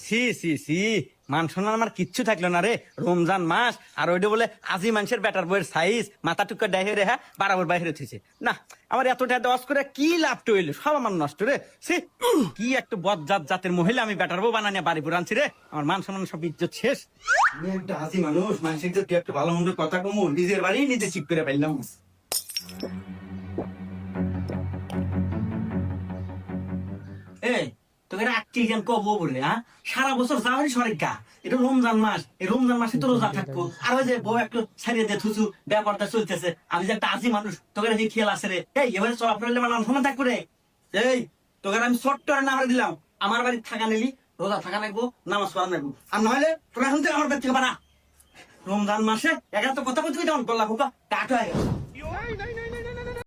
C C C, মান সম্মান আমার কিচ্ছু থাকলো না রে। রমজান মাস আর ওইটা বলে আজি মানুষের বেটার বইয়ের সাইজ মাথা টুকা ডাইহে রে, হ্যাঁ বারাবর বাইরে থইছে না। আমার এতটা দশ করে কি লাভটা হইলো, সব আমার নষ্ট রে। সি, কি একটা বদজাত জাতের মহিলা আমি বেটার বউ বানানিয়া বাড়ি পুরো আনছি রে। আমার মান সম্মান সব ইজ্জত শেষ। আমি একটা হাসি মানুষ, মানুষের যদি একটা ভালো মন্দ কথা কমু, নিজের বাড়ি নিজে চিপ করে পাইলাম। এই তোকে রাখছি কেন কবো বলে, হ্যাঁ সারা বছর যাওয়ারই সরেগা, এটা রমজান মাস, এই রমজান মাসে তো রোজা থাকবো। আর ওই যে বউ একটু ছাড়িয়ে দিয়ে থুসু ব্যাপারটা চলতেছে, আমি যে একটা আজি মানুষ, তোকে কি খেয়াল আছে রে? এই এবারে চলা ফেললে আমার সময় থাকবো রে। এই তোকে আমি ছোট্ট না দিলাম, আমার বাড়ি থাকা নিলি, রোজা থাকা নাকবো, নামাজ পড়া নাকবো, আর নইলে তোরা এখন থেকে আমার বাড়ি থেকে বানা। রমজান মাসে এগারো তো কথা বলতে আমার গলা ফুকা কাঠ হয়ে গেছে।